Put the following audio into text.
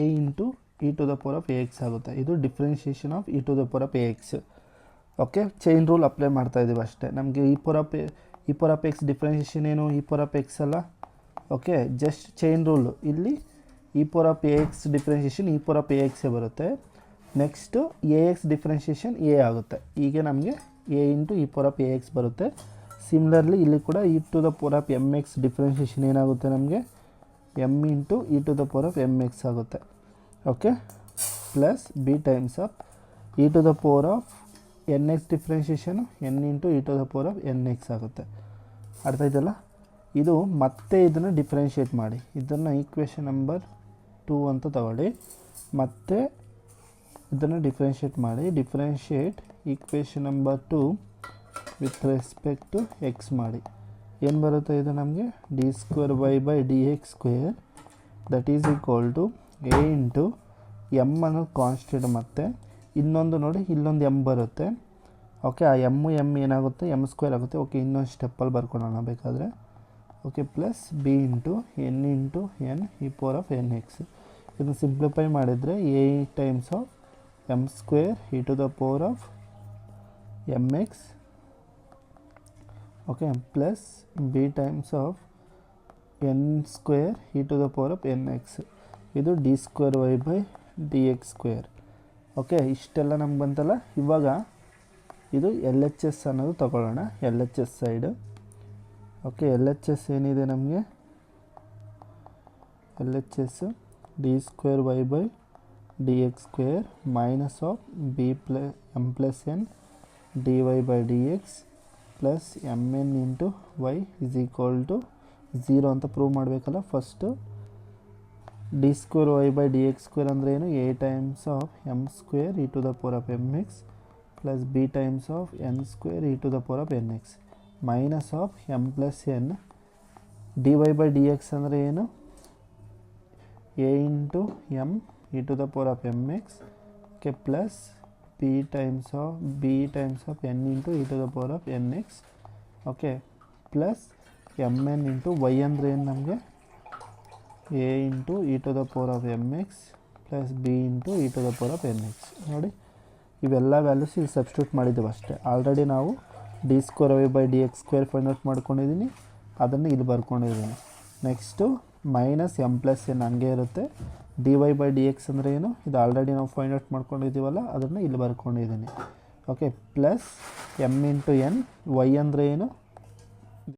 A into E to the power of a x ಆಗುತ್ತೆ. ಇದು differentiation of e to the power of a x. Okay, chain rule apply ಮಾಡ್ತಾ ಇದ್ದೀವಿ ಅಷ್ಟೇ. ನಮಗೆ e power of x differentiation ಏನು, e power of x ಅಲ್ಲ. Okay, just chain rule. ಇಲ್ಲಿ e power of a x differentiation e power of a ಎಕ್ಸೇ ಬರುತ್ತೆ. Next a x differentiation a ಆಗುತ್ತೆ. ಈಗ ನಮಗೆ A into e power of a X ಬರುತ್ತೆ. Similarly ಇಲ್ಲಿ ಕೂಡ e to the power of M x differentiation ಏನಾಗುತ್ತೆ ನಮಗೆ, m into E to the power of M x ಆಗುತ್ತೆ. Okay, plus B times of e to the power of N x differentiation n into E to the power of N x ಆಗುತ್ತೆ. ಅರ್ಥ ಆಯ್ತಲ್ಲ. ಇದು ಮತ್ತೆ ಇದನ್ನು differentiate ಮಾಡಿ, ಇದನ್ನು equation number 2 ಅಂತ ತಗೊಳ್ಳಿ. ಮತ್ತೆ ಇದನ್ನು ಡಿಫ್ರೆನ್ಷಿಯೇಟ್ ಮಾಡಿ. Differentiate equation number 2 with respect to X ಮಾಡಿ. ಏನು ಬರುತ್ತೆ ಇದು ನಮಗೆ, D square Y by D X square that is equal to A into M ಅನ್ನೋದು ಕಾನ್ಸ್ಟೆಂಟ್. ಮತ್ತು ಇನ್ನೊಂದು ನೋಡಿ, ಇಲ್ಲೊಂದು ಎಮ್ ಬರುತ್ತೆ. ಓಕೆ, ಆ ಎಮ್ ಏನಾಗುತ್ತೆ, ಎಮ್ ಸ್ಕ್ವೇರ್ ಆಗುತ್ತೆ. ಓಕೆ, ಇನ್ನೊಂದು ಸ್ಟೆಪ್ಪಲ್ಲಿ ಬರ್ಕೊಳ್ಳೋಣ ಬೇಕಾದರೆ. Okay, plus B into n e power of N x. ಇದನ್ನು ಸಿಂಪ್ಲಿಫೈ ಮಾಡಿದರೆ a times of M square E to the power of M X. Okay, plus B times of N square E to the power of N x. ಇದು d square Y by D X square. Okay, ಇಷ್ಟೆಲ್ಲ ನಮ್ಗೆ ಬಂತಲ್ಲ. ಇವಾಗ ಇದು L H S ಅನ್ನೋದು ತಗೊಳ್ಳೋಣ, L H S side. Okay, L H S ಏನಿದೆ ನಮಗೆ, L H S D square Y by D X square minus of B plus M plus N D Y by D X plus M N into Y is equal to 0 ಅಂತ prove ಮಾಡಬೇಕಲ್ಲ. First D square Y by D X square ಅಂದರೆ ಏನು, A times of M square E to the power of M X plus B times of N square E to the power of N X minus of M plus N D Y by D X ಅಂದರೆ ಏನು, A into M E to the power of M X. Okay, plus B times of N into E to the power of N X. Okay, plus M N into Y ಅಂದರೆ ಏನು ನಮಗೆ, A into E to the power of M X plus B into E to the power of N x. ನೋಡಿ, ಇವೆಲ್ಲ values ಇಲ್ಲಿ substitute ಮಾಡಿದ್ದೀವಿ ಅಷ್ಟೇ. Already ನಾವು d square Y by D X square find out ಮಾಡ್ಕೊಂಡಿದ್ದೀನಿ, ಅದನ್ನು ಇಲ್ಲಿ ಬರ್ಕೊಂಡಿದ್ದೀನಿ. Next minus m plus n ಹಂಗೆ ಇರುತ್ತೆ. D Y by D X ಅಂದರೆ ಏನು, ಇದು ಆಲ್ರೆಡಿ ನಾವು ಫೈಂಡ್ ಔಟ್ ಮಾಡ್ಕೊಂಡಿದ್ದೀವಲ್ಲ, ಅದನ್ನು ಇಲ್ಲಿ ಬರ್ಕೊಂಡಿದ್ದೀನಿ. Okay, plus m into n, y ಅಂದರೆ ಏನು,